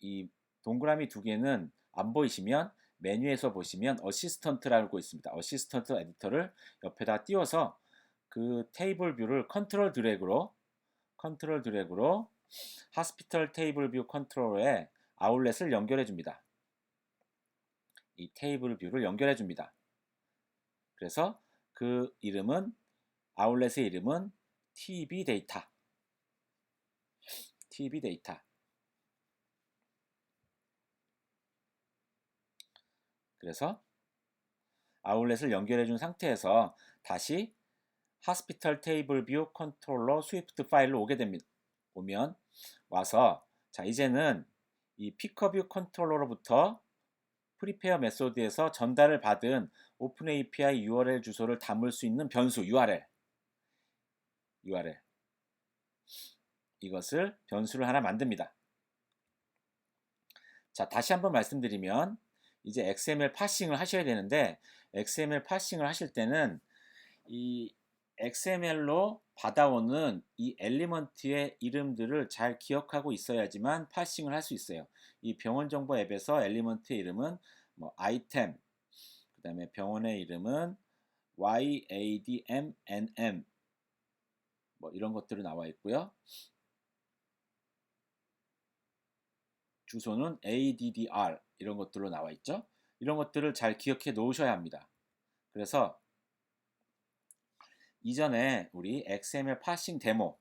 이 동그라미 두 개는 안 보이시면 메뉴에서 보시면 어시스턴트라고 있습니다. 어시스턴트 에디터를 옆에다 띄워서 그 테이블 뷰를 컨트롤 드래그로 하스피털 테이블 뷰 컨트롤러에 아울렛을 연결해 줍니다. 이 테이블 뷰를 연결해 줍니다. 그래서 그 이름은 아울렛의 이름은 TB 데이터. 그래서 아울렛을 연결해 준 상태에서 다시 하스피털 테이블 뷰 컨트롤러 스위프트 파일로 오게 됩니다. 오면 와서 자 이제는 이 픽업뷰 컨트롤러로부터 프리페어 메소드에서 전달을 받은 오픈 API URL 주소를 담을 수 있는 변수 URL 이것을 변수를 하나 만듭니다. 자 다시 한번 말씀드리면 이제 XML 파싱을 하셔야 되는데 XML 파싱을 하실 때는 이 XML로 받아오는 이 엘리먼트의 이름들을 잘 기억하고 있어야지만 파싱을 할 수 있어요. 이 병원정보 앱에서 엘리먼트의 이름은 뭐 아이템, 그 다음에 병원의 이름은 YADMNM 뭐 이런 것들이 나와 있고요. 주소는 ADDR 이런 것들로 나와 있죠. 이런 것들을 잘 기억해 놓으셔야 합니다. 그래서 이전에 우리 XML 파싱 데모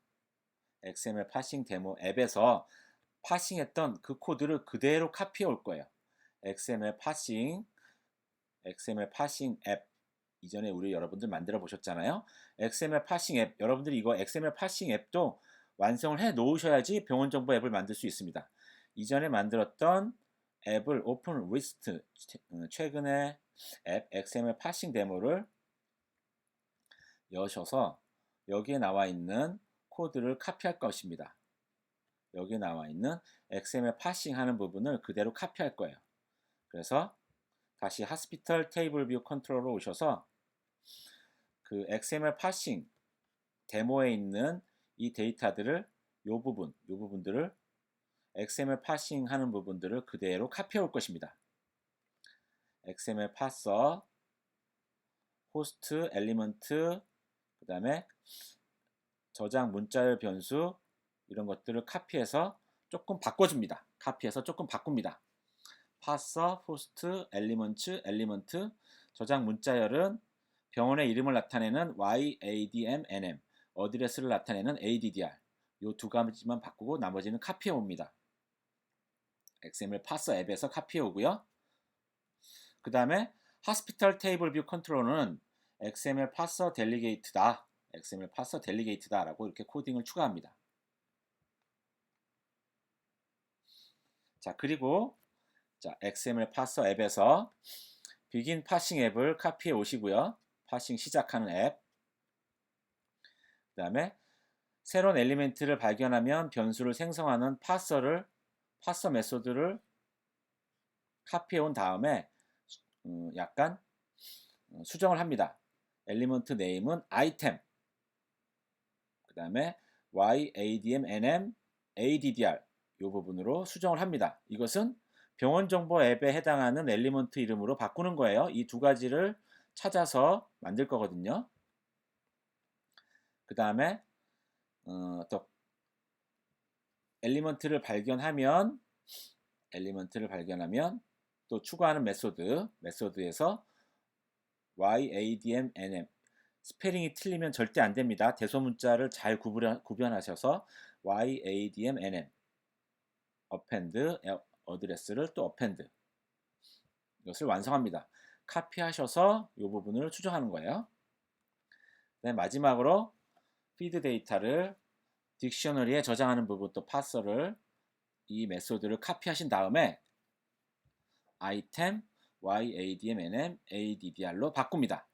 앱에서 파싱했던 그 코드를 그대로 카피해 올 거예요. XML 파싱 앱 이전에 우리 여러분들 만들어 보셨잖아요. XML 파싱 앱 여러분들이 이거 XML 파싱 앱도 완성을 해 놓으셔야지 병원 정보 앱을 만들 수 있습니다. 이전에 만들었던 앱을 오픈 리스트 최근에 앱 XML 파싱 데모를 여셔서 여기에 나와 있는 코드를 카피할 것입니다. 여기에 나와 있는 XML 파싱 하는 부분을 그대로 카피할 거예요. 그래서 다시 하스피털 테이블 뷰 컨트롤로 오셔서 그 XML 파싱 데모에 있는 이 데이터들을 요 부분들을 XML 파싱 하는 부분들을 그대로 카피해 올 것입니다. XML 파서 호스트 엘리먼트 그 다음에 저장 문자열 변수 이런 것들을 카피해서 조금 바꿔줍니다. 바꿉니다. 파서 호스트 엘리먼트 저장 문자열은 병원의 이름을 나타내는 YADMNM 어드레스를 나타내는 ADDR 요 두 가지만 바꾸고 나머지는 카피해 옵니다. XML 파서 앱에서 카피해 오고요. 그 다음에 하스피털 테이블 뷰 컨트롤러는 XML 파서 델리게이트다 라고 이렇게 코딩을 추가합니다. 자 그리고 자 XML 파서 앱에서 비긴 파싱 앱을 카피해 오시고요. 파싱 시작하는 앱 그 다음에 새로운 엘리멘트를 발견하면 변수를 생성하는 파서 메소드를 카피해 온 다음에 약간 수정을 합니다. 엘리먼트 네임은 아이템 그 다음에 YADMNM ADDR 이 부분으로 수정을 합니다. 이것은 병원정보 앱에 해당하는 엘리먼트 이름으로 바꾸는 거예요. 이 두 가지를 찾아서 만들 거거든요. 그 다음에 또 엘리먼트를 발견하면 또 추가하는 메소드에서 YADMNM 스페링이 틀리면 절대 안 됩니다. 대소문자를 잘 구별하셔서 YADMNM append 어드레스를 또 append 이것을 완성합니다. 카피하셔서 이 부분을 추정하는 거예요. 네, 마지막으로 피드 데이터를 딕셔너리에 저장하는 부분 또 파서를 이 메소드를 카피하신 다음에 item yadm addr로 바꿉니다.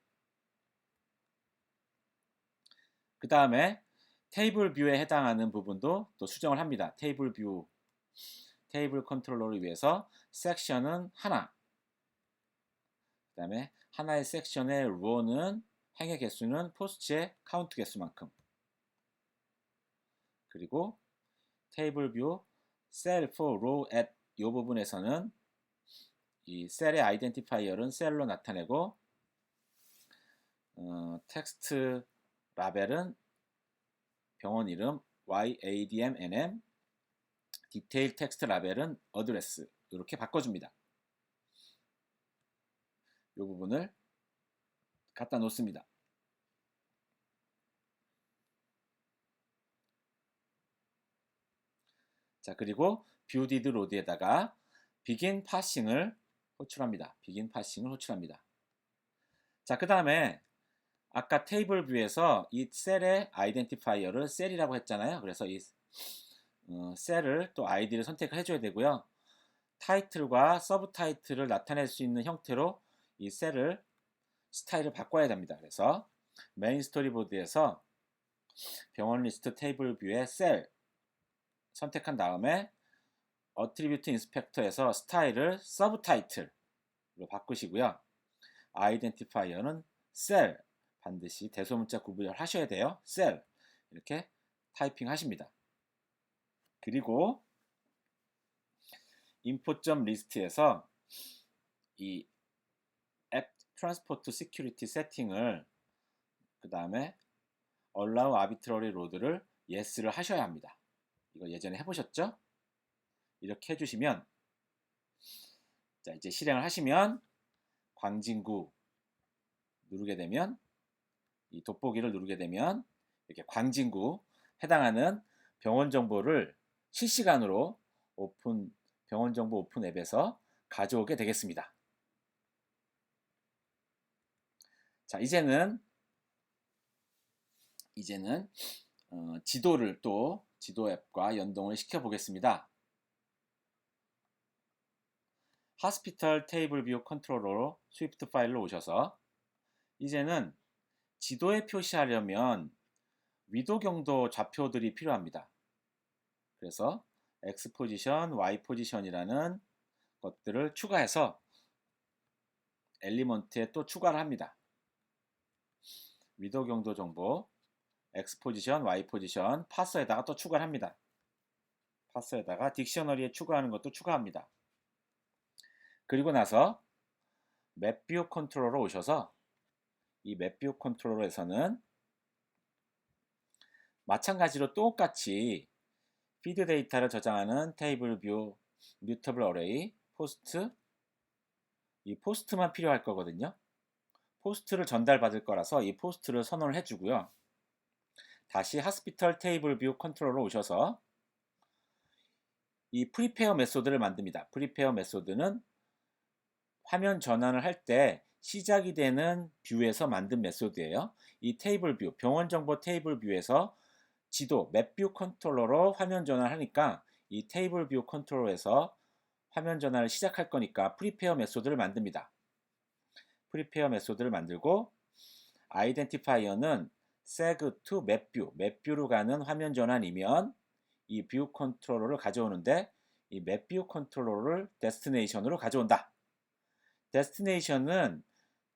그 다음에 테이블 뷰에 해당하는 부분도 또 수정을 합니다. 테이블 뷰, 테이블 컨트롤러를 위해서 섹션은 하나, 그 다음에 하나의 섹션의 로는 행의 개수는 포스트의 카운트 개수만큼, 그리고 테이블 뷰 셀 for row at 이 부분에서는 이 셀의 아이덴티파이어는 셀로 나타내고 텍스트 라벨은 병원 이름 YADMNM, 디테일 텍스트 라벨은 어드레스 이렇게 바꿔줍니다. 이 부분을 갖다 놓습니다. 자, 그리고 뷰디드 로드에다가 begin parsing을 호출합니다. begin parsing을 호출합니다. 자, 그 다음에 아까 테이블 뷰에서 이 셀의 아이덴티파이어를 셀이라고 했잖아요. 그래서 이 셀을 또 아이디를 선택을 해줘야 되고요. 타이틀과 서브 타이틀을 나타낼 수 있는 형태로 이 셀을 스타일을 바꿔야 됩니다. 그래서 메인 스토리보드에서 병원 리스트 테이블 뷰에 셀 선택한 다음에 어트리뷰트 인스펙터에서 스타일을 서브 타이틀로 바꾸시고요. 아이덴티파이어는 셀 반드시 대소문자 구분을 하셔야 돼요. 셀 이렇게 타이핑 하십니다. 그리고 info.list에서 이 앱 트랜스포트 시큐리티 세팅을 그 다음에 allow arbitrary load를 yes를 하셔야 합니다. 이거 예전에 해보셨죠? 이렇게 해주시면 자, 이제 실행을 하시면 광진구 누르게 되면 이 돋보기를 누르게 되면 이렇게 광진구 해당하는 병원 정보를 실시간으로 병원 정보 오픈 앱에서 가져오게 되겠습니다. 자, 이제는 지도를 또 지도 앱과 연동을 시켜 보겠습니다. 하스피털 테이블 뷰 컨트롤러로 스위프트 파일로 오셔서 이제는 지도에 표시하려면 위도 경도 좌표들이 필요합니다. 그래서 X 포지션, Y 포지션이라는 것들을 추가해서 엘리먼트에 또 추가를 합니다. 위도 경도 정보 X 포지션, Y 포지션 파서에다가 또 추가를 합니다. 파서에다가 딕셔너리에 추가하는 것도 추가합니다. 그리고 나서 맵뷰 컨트롤러 오셔서 이 맵뷰 컨트롤러에서는 마찬가지로 똑같이 피드 데이터를 저장하는 테이블 뷰, 뮤터블 어레이, 포스트 이 포스트만 필요할 거거든요. 포스트를 전달받을 거라서 이 포스트를 선언을 해주고요. 다시 하스피털 테이블 뷰 컨트롤러 오셔서 이 프리페어 메소드를 만듭니다. 프리페어 메소드는 화면 전환을 할 때 시작이 되는 뷰에서 만든 메소드예요. 이 테이블 뷰, 병원 정보 테이블 뷰에서 지도, 맵뷰 컨트롤러로 화면 전환을 하니까 이 테이블 뷰 컨트롤러에서 화면 전환을 시작할 거니까 프리페어 메소드를 만듭니다. 프리페어 메소드를 만들고 아이덴티파이어는 seg to mapview, mapview로 가는 화면 전환이면 이 뷰 컨트롤러를 가져오는데 이 맵뷰 컨트롤러를 데스티네이션으로 가져온다. 데스티네이션은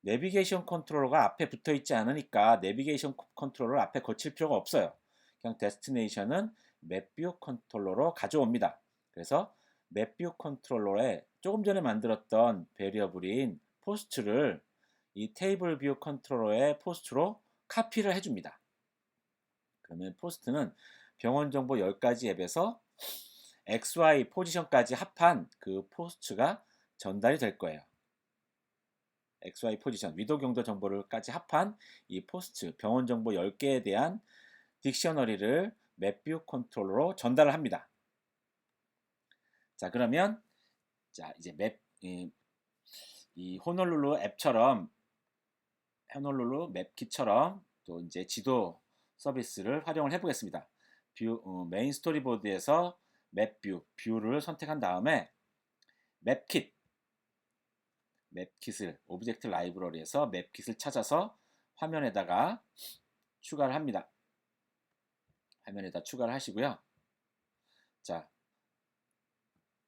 내비게이션 컨트롤러가 앞에 붙어 있지 않으니까 내비게이션 컨트롤러를 앞에 거칠 필요가 없어요. 그냥 데스티네이션은 맵뷰 컨트롤러로 가져옵니다. 그래서 맵뷰 컨트롤러에 조금 전에 만들었던 베리어블인 포스트를 이 테이블 뷰 컨트롤러의 포스트로 카피를 해줍니다. 그러면 포스트는 병원 정보 10가지 앱에서 XY 포지션까지 합한 그 포스트가 전달이 될 거예요. XY 포지션, 위도 경도 정보를까지 합한 이 포스트, 병원 정보 10개에 대한 딕셔너리를 맵뷰 컨트롤러로 전달을 합니다. 자, 그러면 자, 이제 이 호놀룰루 앱처럼 호놀룰루 맵킷처럼 또 이제 지도 서비스를 활용을 해보겠습니다. 메인 스토리보드에서 맵뷰를 선택한 다음에 맵킷을 오브젝트 라이브러리에서 맵킷을 찾아서 화면에다가 추가를 합니다. 화면에다 추가를 하시고요. 자,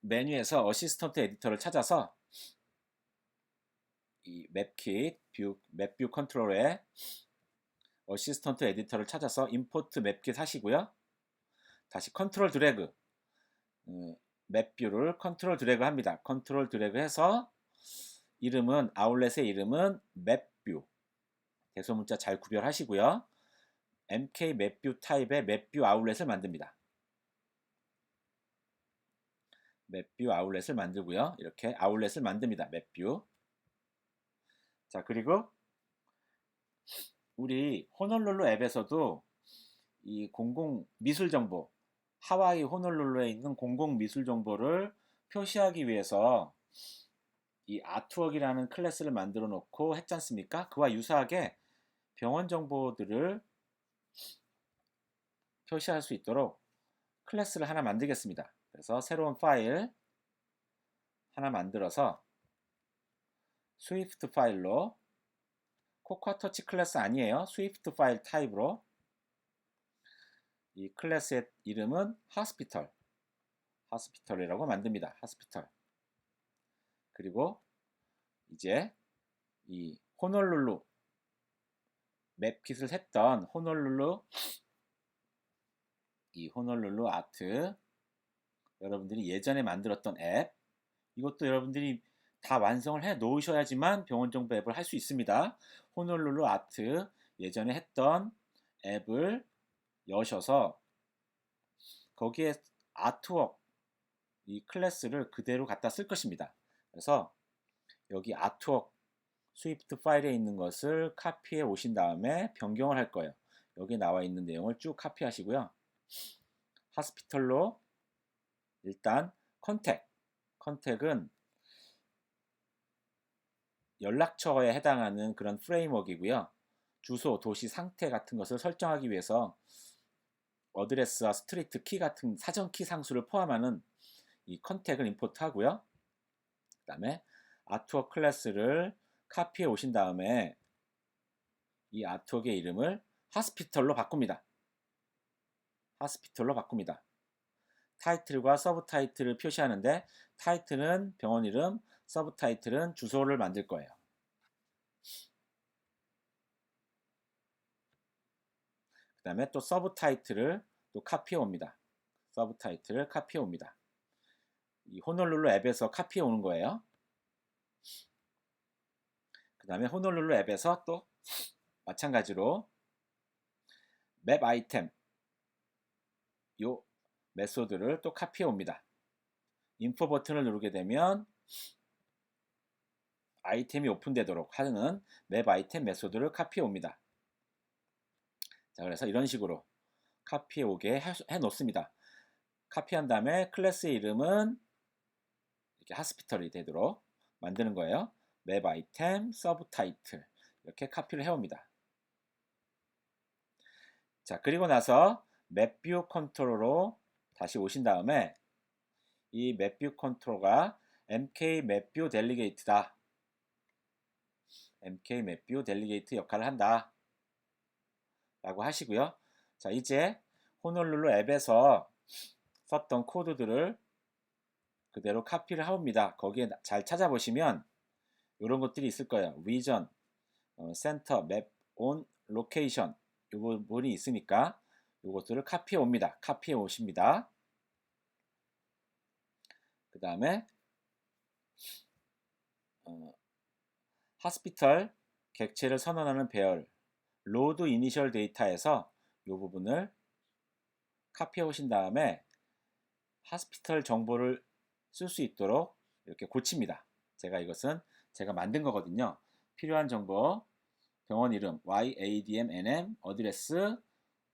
메뉴에서 어시스턴트 에디터를 찾아서 이 맵뷰 컨트롤에 어시스턴트 에디터를 찾아서 임포트 맵킷 하시고요. 다시 컨트롤 드래그 맵뷰를 컨트롤 드래그 합니다. 컨트롤 드래그 해서 이름은 아울렛의 이름은 맵뷰 대소문자 잘 구별하시고요. MK 맵뷰 타입의 맵뷰 아울렛을 만듭니다. 맵뷰 아울렛을 만들고요. 이렇게 아울렛을 만듭니다. 맵뷰. 자, 그리고 우리 호놀룰루 앱에서도 이 공공 미술 정보, 하와이 호놀룰루에 있는 공공 미술 정보를 표시하기 위해서 이 아트웍이라는 클래스를 만들어 놓고 했지 않습니까? 그와 유사하게 병원 정보들을 표시할 수 있도록 클래스를 하나 만들겠습니다. 그래서 새로운 파일 하나 만들어서 스위프트 파일로 코코아터치 클래스 아니에요. 스위프트 파일 타입으로 이 클래스의 이름은 하스피털이라고 만듭니다. 하스피털. 그리고 이제 이 호놀룰루 맵킷을 했던 호놀룰루 아트 여러분들이 예전에 만들었던 앱 이것도 여러분들이 다 완성을 해 놓으셔야지만 병원 정보 앱을 할 수 있습니다. 호놀룰루 아트 예전에 했던 앱을 여셔서 거기에 아트웍 이 클래스를 그대로 갖다 쓸 것입니다. 그래서 여기 아트웍 스위프트 파일에 있는 것을 카피해 오신 다음에 변경을 할 거예요. 여기 나와 있는 내용을 쭉 카피하시고요. 하스피털로 일단 컨택은 연락처에 해당하는 그런 프레임워크이고요. 주소, 도시, 상태 같은 것을 설정하기 위해서 어드레스와 스트리트 키 같은 사전 키 상수를 포함하는 이 컨택을 임포트하고요. 그 다음에 아트웍 클래스를 카피해 오신 다음에 이 아트웍의 이름을 하스피털로 바꿉니다. 타이틀과 서브 타이틀을 표시하는데 타이틀은 병원 이름, 서브 타이틀은 주소를 만들 거예요. 그 다음에 또 서브 타이틀을 또 카피해 옵니다. 이 호놀룰루 앱에서 카피해 오는 거예요. 그 다음에 호놀룰루 앱에서 또 마찬가지로 맵 아이템 요 메소드를 또 카피해 옵니다. 인포 버튼을 누르게 되면 아이템이 오픈되도록 하는 맵 아이템 메소드를 카피해 옵니다. 자, 그래서 이런 식으로 카피해 오게 해 놓습니다. 카피한 다음에 클래스의 이름은 이렇게 하스피털이 되도록 만드는 거예요. 맵 아이템, 서브 타이틀 이렇게 카피를 해옵니다. 자, 그리고 나서 맵뷰 컨트롤로 다시 오신 다음에 이 맵뷰 컨트롤가 MK 맵뷰 델리게이트다. MK 맵뷰 델리게이트 역할을 한다. 라고 하시고요. 자, 이제 호놀룰루 앱에서 썼던 코드들을 그대로 카피를 하옵니다. 거기에 잘 찾아보시면 이런 것들이 있을 거예요. 리전, 센터, 맵, 온, 로케이션 이 부분이 있으니까 이것들을 카피해 옵니다. 카피해 오십니다. 그 다음에 하스피털 객체를 선언하는 배열 로드 이니셜 데이터에서 이 부분을 카피해 오신 다음에 하스피털 정보를 쓸 수 있도록 이렇게 고칩니다. 이것은 제가 만든 거거든요. 필요한 정보 병원 이름 YADM NM 어드레스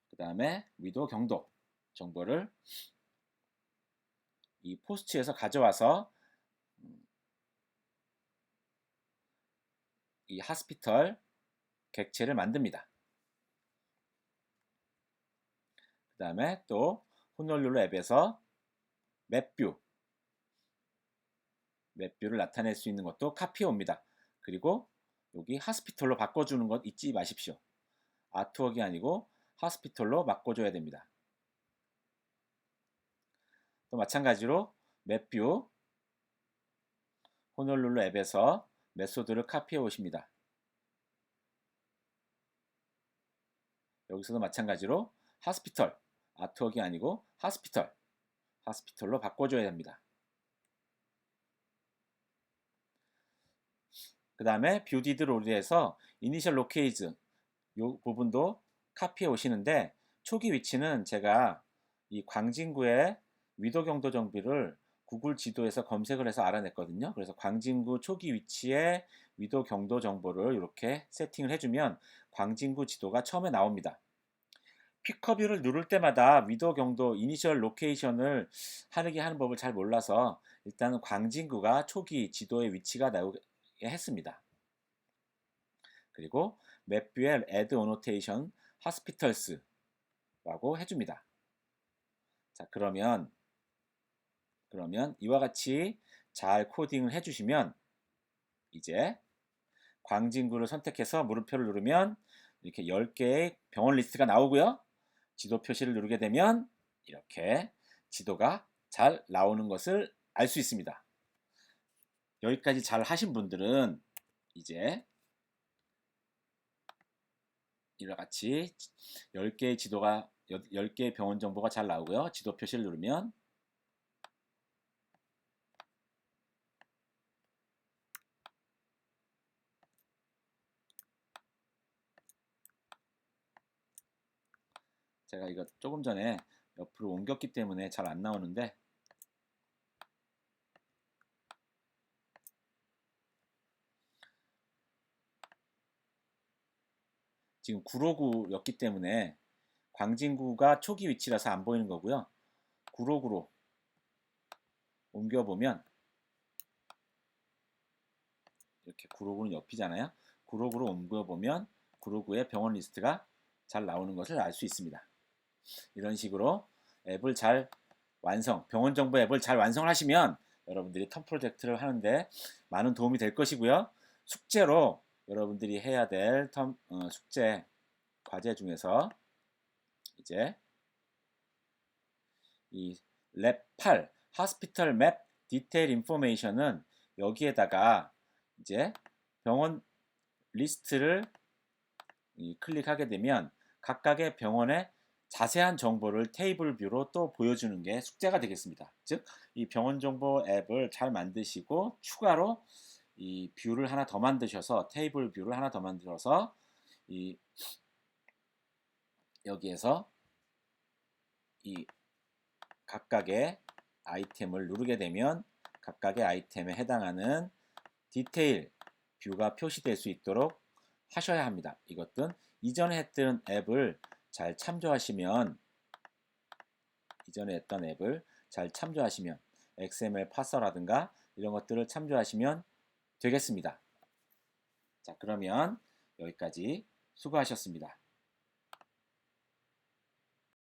그 다음에 위도 경도 정보를 이 포스트에서 가져와서 이 하스피털 객체를 만듭니다. 그 다음에 또 호놀룰루 앱에서 맵뷰를 나타낼 수 있는 것도 카피해 옵니다. 그리고 여기 하스피털로 바꿔주는 것 잊지 마십시오. 아트웍이 아니고 하스피털로 바꿔줘야 됩니다. 또 마찬가지로 맵뷰 호놀룰루 앱에서 메소드를 카피해 오십니다. 여기서도 마찬가지로 하스피털, 아트웍이 아니고 하스피털로 바꿔줘야 됩니다. 그 다음에 뷰디드 롤에서 이니셜 로케이즈 이 부분도 카피해 오시는데 초기 위치는 제가 이 광진구의 위도 경도 정비를 구글 지도에서 검색을 해서 알아냈거든요. 그래서 광진구 초기 위치에 위도 경도 정보를 이렇게 세팅을 해주면 광진구 지도가 처음에 나옵니다. 픽커뷰를 누를 때마다 위도 경도 이니셜 로케이션을 하르게 하는 법을 잘 몰라서 일단은 광진구가 초기 지도의 위치가 나오게 했습니다. 그리고 맵뷰에 add annotation hospitals라고 해줍니다. 자, 그러면 이와 같이 잘 코딩을 해주시면 이제 광진구를 선택해서 물음표를 누르면 이렇게 10개의 병원 리스트가 나오고요. 지도 표시를 누르게 되면 이렇게 지도가 잘 나오는 것을 알 수 있습니다. 여기까지 잘 하신 분들은 이제 이와 같이 10개의 지도가 10개의 병원 정보가 잘 나오고요. 지도 표시를 누르면 제가 이거 조금 전에 옆으로 옮겼기 때문에 잘 안 나오는데 지금 구로구였기 때문에 광진구가 초기 위치라서 안 보이는 거고요. 구로구로 옮겨보면 이렇게 구로구는 옆이잖아요. 구로구로 옮겨보면 구로구의 병원 리스트가 잘 나오는 것을 알 수 있습니다. 이런 식으로 앱을 잘 병원 정보 앱을 잘 완성하시면 여러분들이 텀 프로젝트를 하는데 많은 도움이 될 것이고요. 숙제로 여러분들이 해야 될 숙제 과제 중에서 이제 이 랩 8 하스피털 맵 디테일 인포메이션은 여기에다가 이제 병원 리스트를 클릭하게 되면 각각의 병원의 자세한 정보를 테이블 뷰로 또 보여주는 게 숙제가 되겠습니다. 즉, 이 병원 정보 앱을 잘 만드시고 추가로 이 뷰를 하나 더 만드셔서 테이블 뷰를 하나 더 만들어서 이 여기에서 이 각각의 아이템을 누르게 되면 각각의 아이템에 해당하는 디테일 뷰가 표시될 수 있도록 하셔야 합니다. 이것은 이전에 했던 앱을 잘 참조하시면 XML 파서라든가 이런 것들을 참조하시면 되겠습니다. 자, 그러면 여기까지 수고하셨습니다.